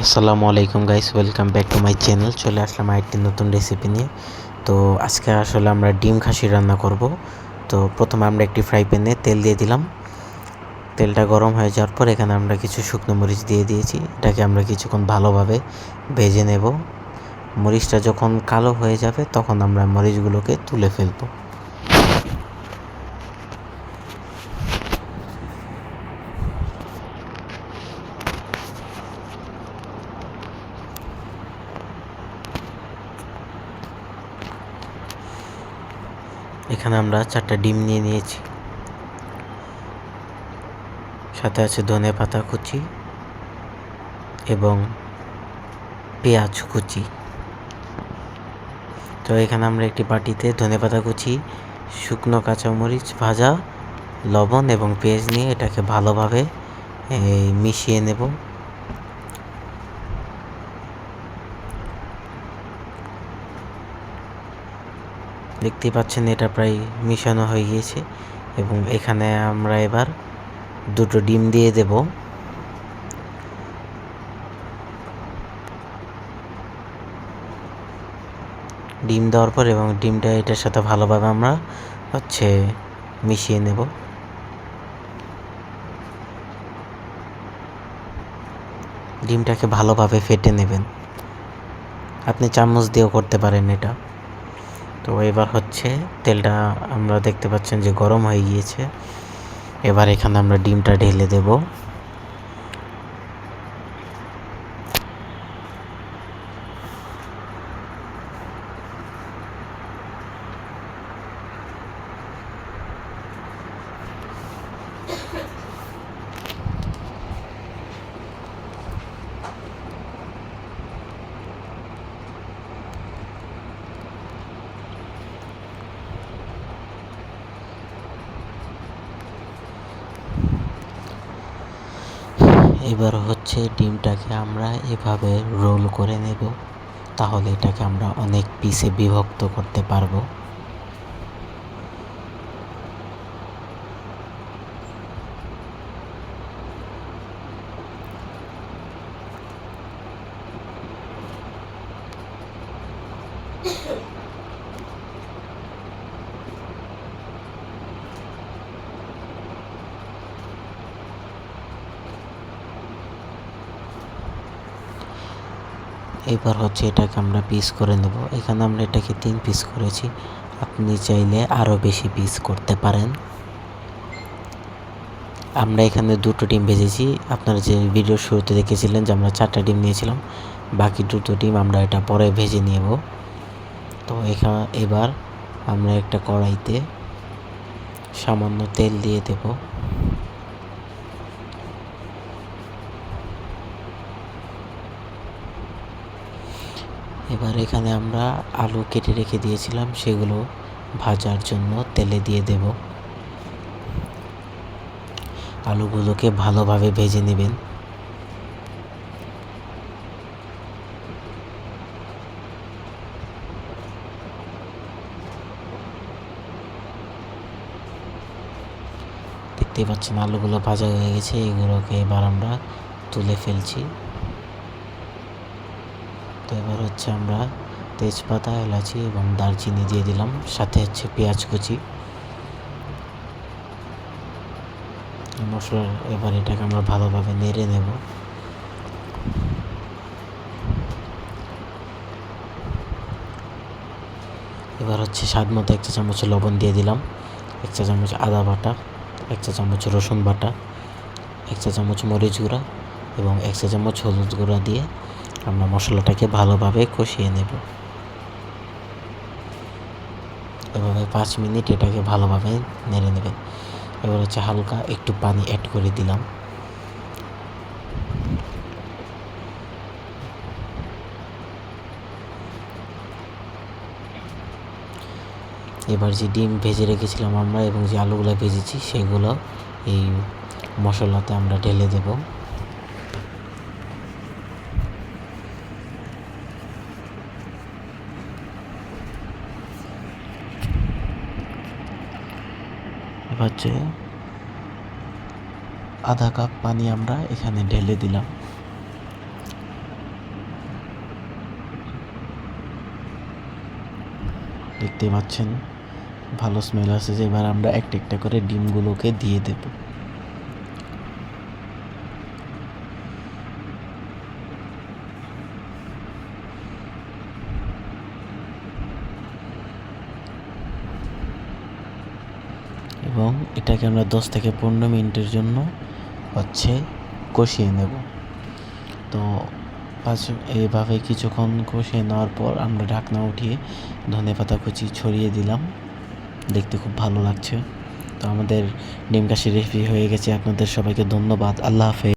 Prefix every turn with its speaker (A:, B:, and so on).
A: আসসালামু আলাইকুম guys, welcome back to my channel. চলে আসলাম আরেকটি নতুন রেসিপি নিয়ে। তো আজকে আসলে আমরা ডিম খাসি রান্না করব। তো প্রথমে আমরা একটি ফ্রাই প্যানে তেল দিয়ে দিলাম। তেলটা গরম হয়ে যাওয়ার পর এখানে আমরা কিছু শুকনো মরিচ দিয়ে দিয়েছি। এটাকে আমরা কিছুক্ষণ ভালোভাবে ভেজে নেব। মরিচটা যখন কালো হয়ে যাবে তখন আমরা মরিচগুলোকে তুলে ফেলবো। এখানে আমরা 4টা ডিম নিয়ে নিয়েছি, সাথে আছে ধনেপাতা কুচি এবং পেঁয়াজ কুচি। তো এখানে আমরা একটি বাটিতে ধনেপাতা কুচি, শুকনো কাঁচামরিচ ভাজা, লবণ এবং পেঁয়াজ নিয়ে এটাকে ভালোভাবে মিশিয়ে নেব। দেখতেই পাচ্ছেন এটা প্রায় মিশানো হয়ে গিয়েছে এবং এখানে আমরা এবার 2টো ডিম দিয়ে দেব। ডিম দেওয়ার পর এবং ডিমটা এটার সাথে ভালোভাবে আমরা মিশিয়ে নেব। ডিমটাকে ভালোভাবে ফেটে নেবেন, আপনি চামচ দিয়েও করতে পারেন এটা। তো এবার তেলটা আমরা দেখতে পাচ্ছেন যে গরম হয়ে গিয়েছে। এবার এখানে আমরা ডিমটা ঢেলে দেব। এবার ডিমটাকে আমরা এভাবে রোল করে নেব, তাহলে এটাকে আমরা অনেক পিসে বিভক্ত করতে পারবো। এবার এটাকে আমরা পিস করে নেব। এখানে আমরা এটাকে 3 পিস করেছি, আপনি চাইলে আরও বেশি পিস করতে পারেন। আমরা এখানে 2টো ডিম ভেজেছি। আপনারা যে ভিডিওর শুরুতে দেখেছিলেন যে আমরা 4টা ডিম নিয়েছিলাম, বাকি 2টো ডিম আমরা এটা পরে ভেজে নেব। তো এবার আমরা একটা কড়াইতে সামান্য তেল দিয়ে দেব। এবার এখানে আমরা আলু কেটে রেখে দিয়েছিলাম, সেগুলো ভাজার জন্য তেলে দিয়ে দেব। আলুগুলোকে ভালোভাবে ভেজে নেবেন। দেখতেই পাচ্ছেন আলুগুলো ভাজা হয়ে গেছে। এগুলোকে এবার আমরা তুলে ফেলছি। তো এবার আমরা তেজপাতা, এলাচি এবং দারচিনি দিয়ে দিলাম, সাথে পেঁয়াজ কুচি মশলা। এবার এটাকে আমরা ভালোভাবে নেড়ে নেব। এবার স্বাদ মতো 1 চা চামচ লবণ দিয়ে দিলাম, 1 চা চামচ আদা বাটা, 1 চা চামচ রসুন বাটা, 1 চা চামচ মরিচ গুঁড়া এবং 1 চা চামচ হলুদ গুঁড়া দিয়ে আমরা মশলাটাকে ভালোভাবে কষিয়ে নেব। এভাবে 5 মিনিট এটাকে ভালোভাবে নেড়ে নেবেন। এবার হালকা একটু পানি অ্যাড করে দিলাম। এবার যে ডিম ভেজে রেখেছিলাম আমরা এবং যে আলুগুলো ভেজেছি সেগুলো এই মশলাতে আমরা ঢেলে দেব। এবার আধা কাপ পানি আমরা এখানে ঢেলে দিলাম। দেখতে পাচ্ছেন ভালো স্মেল আছে। যে এবার আমরা একটা একটা করে ডিমগুলোকে দিয়ে দেব। এবং এটাকে আমরা 10 থেকে 15 মিনিটের জন্য কষিয়ে নেব। তো এইভাবে কিছুক্ষণ কষিয়ে নেওয়ার পর আমরা ঢাকনা উঠিয়ে ধনেপাতা কুচি ছড়িয়ে দিলাম। দেখতে খুব ভালো লাগছে। তো আমাদের ডিম কাশি রেসিপি হয়ে গেছে। আপনাদের সবাইকে ধন্যবাদ। আল্লাহ হাফেজ।